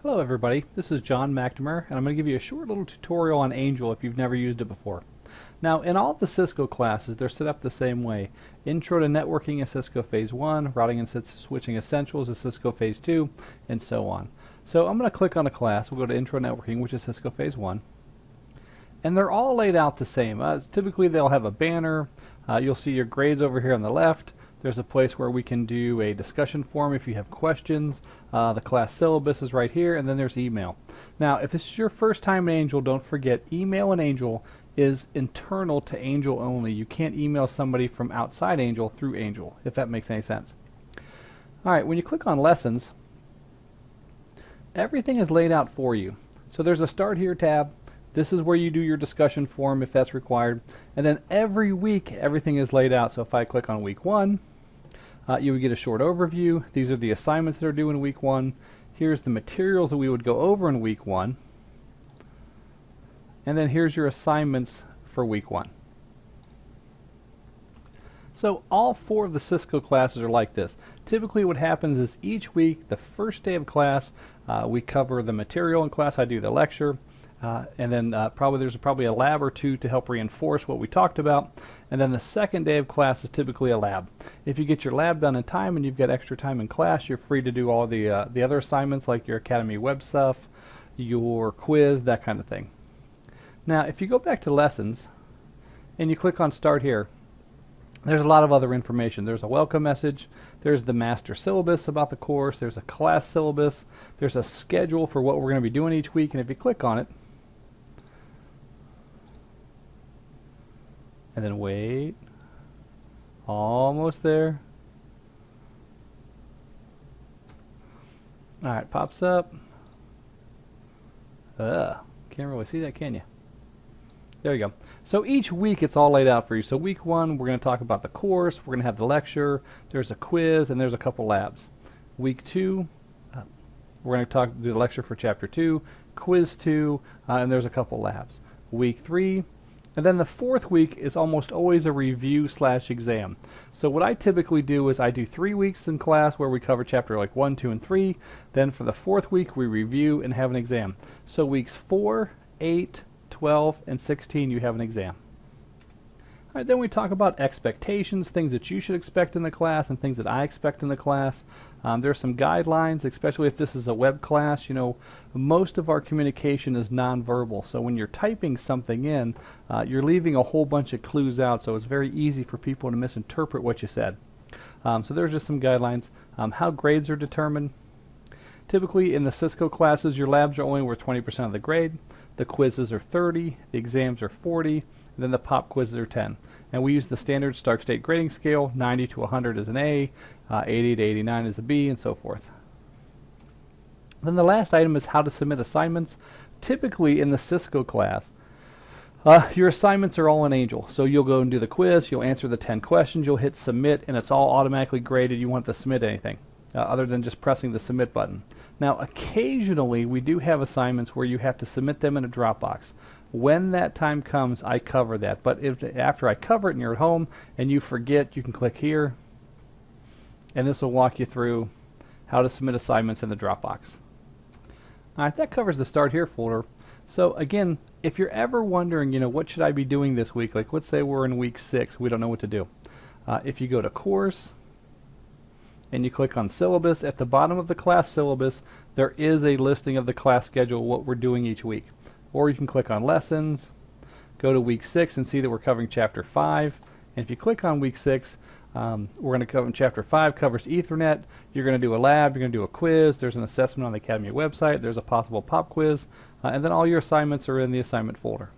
Hello everybody, this is John McNamara, and I'm going to give you a short little tutorial on Angel if you've never used it before. Now, in all the Cisco classes, they're set up the same way. Intro to Networking is Cisco Phase 1, Routing and Switching Essentials is Cisco Phase 2, and so on. So I'm going to click on a class. We'll go to Intro Networking, which is Cisco Phase 1. And they're all laid out the same. Typically, they'll have a banner. You'll see your grades over here on the left. There's a place where we can do a discussion forum if you have questions. The class syllabus is right here, and then there's email. Now, if this is your first time in Angel, don't forget, email in Angel is internal to Angel only. You can't email somebody from outside Angel through Angel, if that makes any sense. All right, when you click on Lessons, everything is laid out for you. So there's a Start Here tab. This is where you do your discussion forum if that's required. And then every week, everything is laid out. So if I click on week 1, you would get a short overview. These are the assignments that are due in week 1. Here's the materials that we would go over in week 1. And then here's your assignments for week 1. So all 4 of the Cisco classes are like this. Typically what happens is each week, the first day of class, we cover the material in class. I do the lecture. And then there's probably a lab or two to help reinforce what we talked about. And then the second day of class is typically a lab. If you get your lab done in time and you've got extra time in class, you're free to do all the other assignments like your Academy web stuff, your quiz, that kind of thing. Now, if you go back to Lessons and you click on Start Here, there's a lot of other information. There's a welcome message, there's the master syllabus about the course, there's a class syllabus, there's a schedule for what we're going to be doing each week, and if you click on it, and then wait, almost there. Alright, pops up. Can't really see that, can you? There you go. So each week it's all laid out for you. So week 1, we're going to talk about the course, we're going to have the lecture, there's a quiz, and there's a couple labs. Week 2, we're going to do the lecture for chapter 2, quiz 2, and there's a couple labs. Week 3, and then the 4th week is almost always a review/exam. So what I typically do is I do 3 weeks in class where we cover chapter like 1, 2, and 3. Then for the 4th week we review and have an exam. So weeks 4, 8, 12, and 16 you have an exam. All right, then we talk about expectations, things that you should expect in the class and things that I expect in the class. There's some guidelines, especially if this is a web class. You know, most of our communication is nonverbal. So when you're typing something in, you're leaving a whole bunch of clues out. So it's very easy for people to misinterpret what you said. So there's just some guidelines. How grades are determined. Typically in the Cisco classes, your labs are only worth 20% of the grade. The quizzes are 30, the exams are 40, and then the pop quizzes are 10. And we use the standard Stark State grading scale, 90 to 100 is an A, 80 to 89 is a B, and so forth. Then the last item is how to submit assignments. Typically in the Cisco class, your assignments are all in Angel. So you'll go and do the quiz, you'll answer the 10 questions, you'll hit submit, and it's all automatically graded. You won't have to submit anything other than just pressing the submit button. Now occasionally we do have assignments where you have to submit them in a Dropbox. When that time comes, I cover that. But after I cover it and you're at home and you forget, you can click here, and this will walk you through how to submit assignments in the Dropbox. All right, that covers the Start Here folder. So again, if you're ever wondering, you know, what should I be doing this week? Like, let's say we're in week 6, we don't know what to do. If you go to Course and you click on Syllabus, at the bottom of the class syllabus, there is a listing of the class schedule, what we're doing each week. Or you can click on Lessons, go to week 6 and see that we're covering chapter 5. And if you click on week 6, we're going to cover chapter 5 covers Ethernet. You're going to do a lab, you're going to do a quiz, there's an assessment on the Academy website, there's a possible pop quiz, and then all your assignments are in the assignment folder.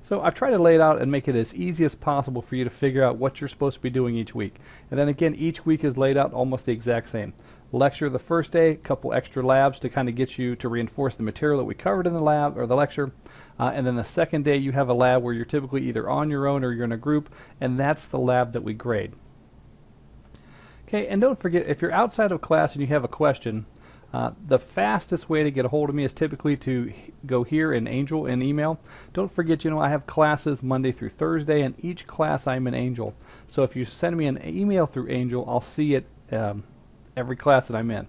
So I've tried to lay it out and make it as easy as possible for you to figure out what you're supposed to be doing each week. And then again, each week is laid out almost the exact same. Lecture the first day, a couple extra labs to kind of get you to reinforce the material that we covered in the lab or the lecture. And then the second day you have a lab where you're typically either on your own or you're in a group, and that's the lab that we grade. Okay, and don't forget, if you're outside of class and you have a question, the fastest way to get a hold of me is typically to go here in Angel and email. Don't forget, I have classes Monday through Thursday, and each class I'm in Angel. So if you send me an email through Angel, I'll see it every class that I'm in.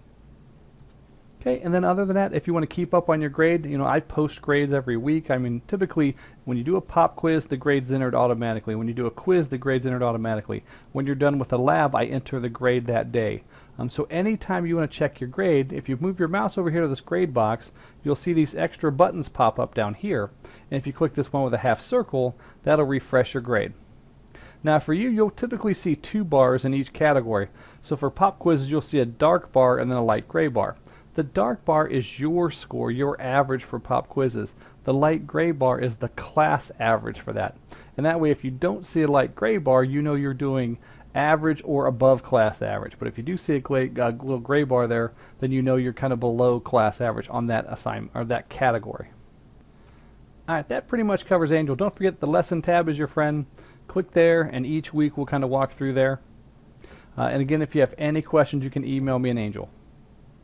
Okay, and then other than that, if you want to keep up on your grade, I post grades every week. I mean, typically, when you do a pop quiz, the grade's entered automatically. When you do a quiz, the grade's entered automatically. When you're done with a lab, I enter the grade that day. So anytime you want to check your grade, if you move your mouse over here to this grade box, you'll see these extra buttons pop up down here. And if you click this one with a half circle, that'll refresh your grade. Now for you, you'll typically see 2 bars in each category. So for pop quizzes, you'll see a dark bar and then a light gray bar. The dark bar is your score, your average for pop quizzes. The light gray bar is the class average for that. And that way, if you don't see a light gray bar, you know you're doing average or above class average. But if you do see a little gray bar there, then you know you're kind of below class average on that assignment or that category. Alright, that pretty much covers Angel. Don't forget the lesson tab is your friend. Click there, and each week we'll kind of walk through there. And again, if you have any questions, you can email me an Angel.